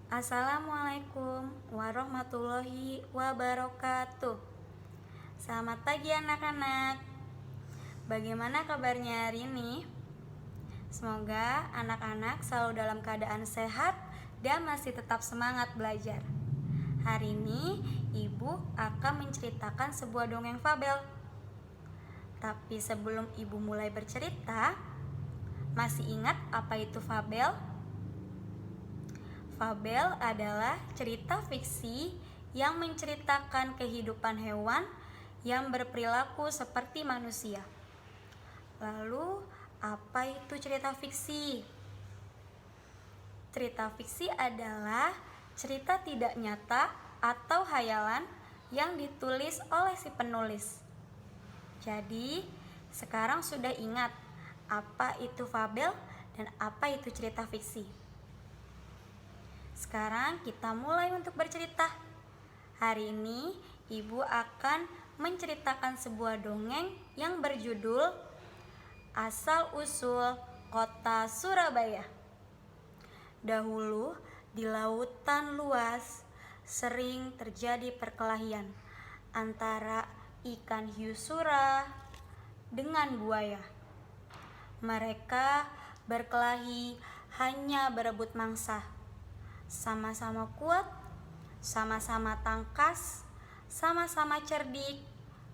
Assalamualaikum warahmatullahi wabarakatuh. Selamat pagi anak-anak. Bagaimana kabarnya hari ini? Semoga anak-anak selalu dalam keadaan sehat dan masih tetap semangat belajar. Hari ini Ibu akan menceritakan sebuah dongeng fabel. Tapi sebelum Ibu mulai bercerita, masih ingat apa itu fabel? Fabel adalah cerita fiksi yang menceritakan kehidupan hewan yang berperilaku seperti manusia. Lalu, apa itu cerita fiksi? Cerita fiksi adalah cerita tidak nyata atau hayalan yang ditulis oleh si penulis. Jadi, sekarang sudah ingat apa itu fabel dan apa itu cerita fiksi. Sekarang kita mulai untuk bercerita. Hari ini Ibu akan menceritakan sebuah dongeng yang berjudul Asal-usul Kota Surabaya. Dahulu di lautan luas sering terjadi perkelahian antara ikan hiu sura dengan buaya. Mereka berkelahi hanya berebut mangsa. Sama-sama kuat, sama-sama tangkas, sama-sama cerdik,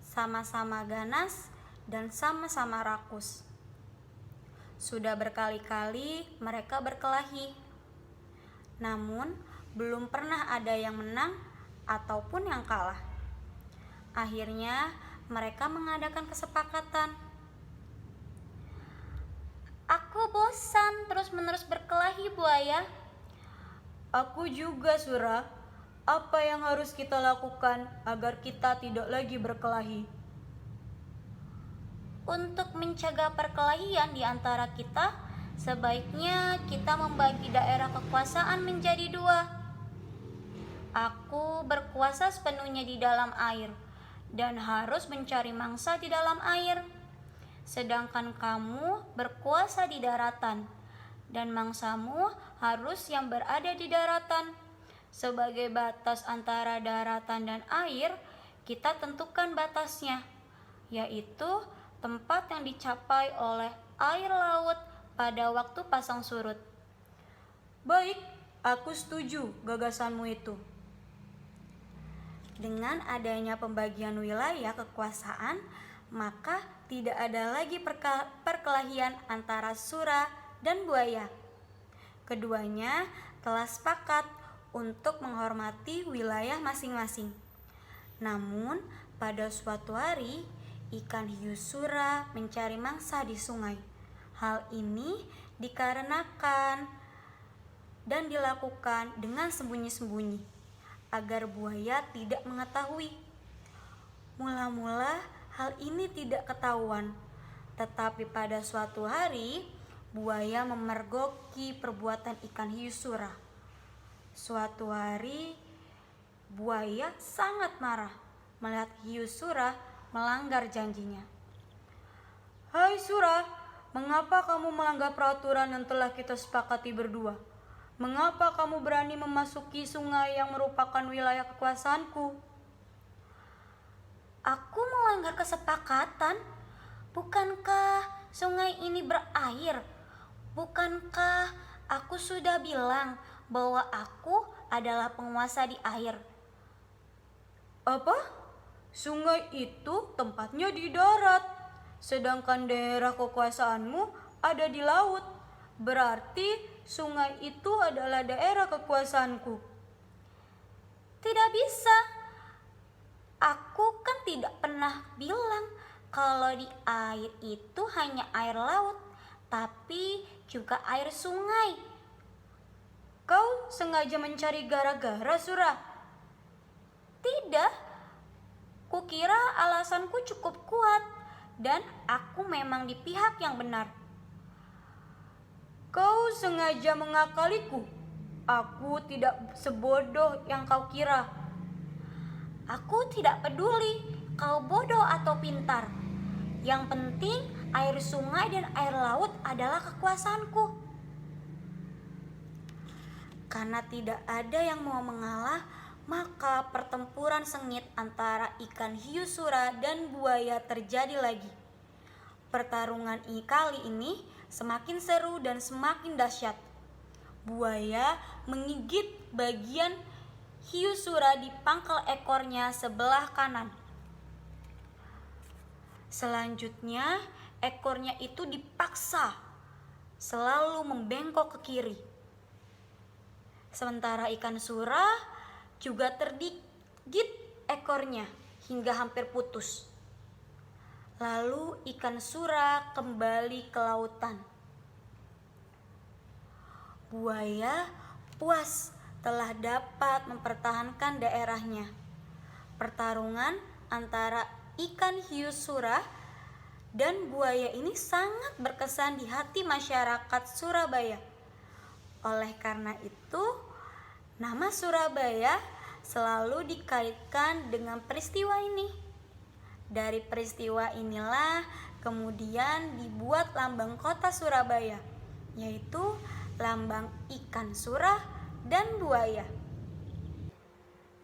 sama-sama ganas, dan sama-sama rakus. Sudah berkali-kali mereka berkelahi, namun belum pernah ada yang menang ataupun yang kalah. Akhirnya mereka mengadakan kesepakatan. Aku bosan terus-menerus berkelahi, buaya. Aku juga, Sura. Apa yang harus kita lakukan agar kita tidak lagi berkelahi? Untuk mencegah perkelahian di antara kita, sebaiknya kita membagi daerah kekuasaan menjadi dua. Aku berkuasa sepenuhnya di dalam air dan harus mencari mangsa di dalam air. Sedangkan kamu berkuasa di daratan dan mangsamu harus yang berada di daratan. Sebagai batas antara daratan dan air, kita tentukan batasnya, yaitu tempat yang dicapai oleh air laut pada waktu pasang surut. Baik, aku setuju gagasanmu itu. Dengan adanya pembagian wilayah kekuasaan, maka tidak ada lagi perkelahian antara sura dan buaya. Keduanya telah sepakat untuk menghormati wilayah masing-masing. Namun, pada suatu hari, ikan hiu sura mencari mangsa di sungai. Hal ini dikarenakan dan dilakukan dengan sembunyi-sembunyi agar buaya tidak mengetahui. Mula-mula hal ini tidak ketahuan, tetapi pada suatu hari buaya memergoki perbuatan ikan hiu sura. Suatu hari buaya sangat marah melihat hiu sura melanggar janjinya. Hai Sura, mengapa kamu melanggar peraturan yang telah kita sepakati berdua? Mengapa kamu berani memasuki sungai yang merupakan wilayah kekuasaanku? Aku melanggar kesepakatan. Bukankah sungai ini berair? Bukankah aku sudah bilang bahwa aku adalah penguasa di air? Apa? Sungai itu tempatnya di darat, sedangkan daerah kekuasaanmu ada di laut. Berarti sungai itu adalah daerah kekuasaanku. Tidak bisa. Aku kan tidak pernah bilang kalau di air itu hanya air laut, tapi juga air sungai. Kau sengaja mencari gara-gara, Sura? Tidak. Kukira alasanku cukup kuat dan aku memang di pihak yang benar. Kau sengaja mengakaliku. Aku tidak sebodoh yang kau kira. Aku tidak peduli kau bodoh atau pintar. Yang penting air sungai dan air laut adalah kekuasaanku. Karena tidak ada yang mau mengalah, maka pertempuran sengit antara ikan hiu sura dan buaya terjadi lagi. Pertarungan kali ini semakin seru dan semakin dahsyat. Buaya menggigit bagian hiu sura di pangkal ekornya sebelah kanan. Selanjutnya, ekornya itu dipaksa selalu membengkok ke kiri. Sementara ikan sura juga tergigit ekornya hingga hampir putus. Lalu ikan sura kembali ke lautan. Buaya puas telah dapat mempertahankan daerahnya. Pertarungan antara ikan hiu sura dan buaya ini sangat berkesan di hati masyarakat Surabaya. Oleh karena itu, nama Surabaya selalu dikaitkan dengan peristiwa ini. Dari peristiwa inilah kemudian dibuat lambang kota Surabaya, yaitu lambang ikan sura dan buaya.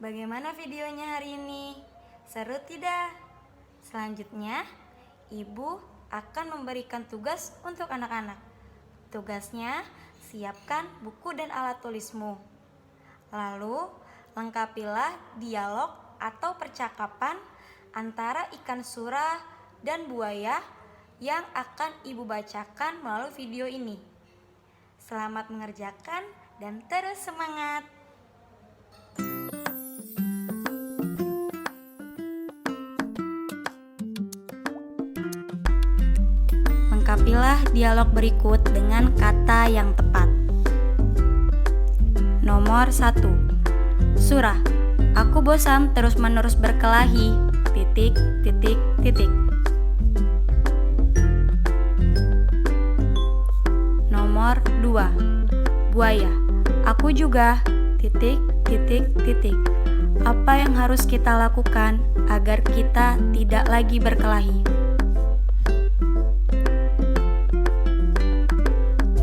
Bagaimana videonya hari ini? Seru tidak? Selanjutnya, Ibu akan memberikan tugas untuk anak-anak. Tugasnya, siapkan buku dan alat tulismu. Lalu, lengkapilah dialog atau percakapan antara ikan sura dan buaya yang akan Ibu bacakan melalui video ini. Selamat mengerjakan dan terus semangat! Lengkapilah dialog berikut dengan kata yang tepat. Nomor 1. Sura, aku bosan terus-menerus berkelahi. ... Nomor 2. Buaya, aku juga ... Apa yang harus kita lakukan agar kita tidak lagi berkelahi?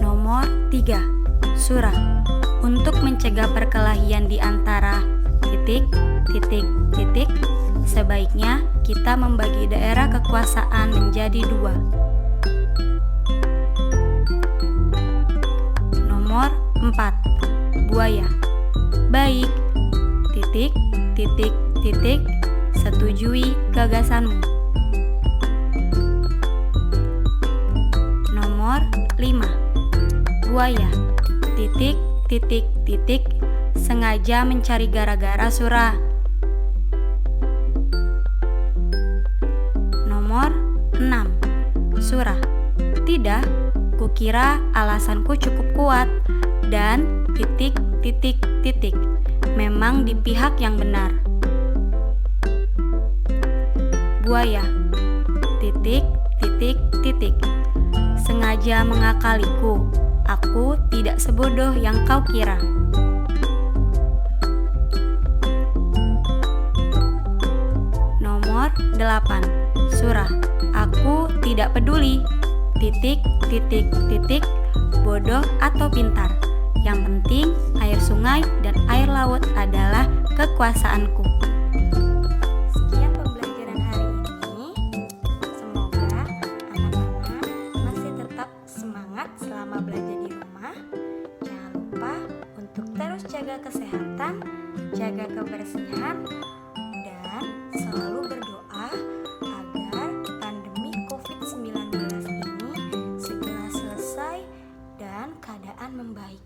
Nomor 3. Sura, untuk mencegah perkelahian di antara ... sebaiknya kita membagi daerah kekuasaan menjadi 2. Nomor 4. Buaya, baik ... setujui gagasanmu. Nomor 5. Buaya ... sengaja mencari gara-gara Sura. Nomor 6. Sura, tidak, kukira alasanku cukup kuat dan ... memang di pihak yang benar. Buaya ... sengaja mengakaliku. Aku tidak sebodoh yang kau kira. Nomor 8. Sura, aku tidak peduli ... bodoh atau pintar. Yang penting air sungai dan air laut adalah kekuasaanku. Sekian pembelajaran hari ini. Semoga anak-anak masih tetap semangat selama belajar di rumah. Jangan lupa untuk terus jaga kesehatan, jaga kebersihan, dan selalu berdoa agar pandemi COVID-19 ini segera selesai dan keadaan membaik,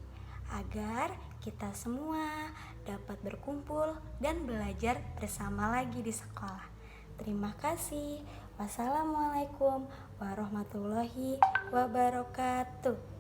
agar kita semua dapat berkumpul dan belajar bersama lagi di sekolah. Terima kasih. Wassalamualaikum warahmatullahi wabarakatuh.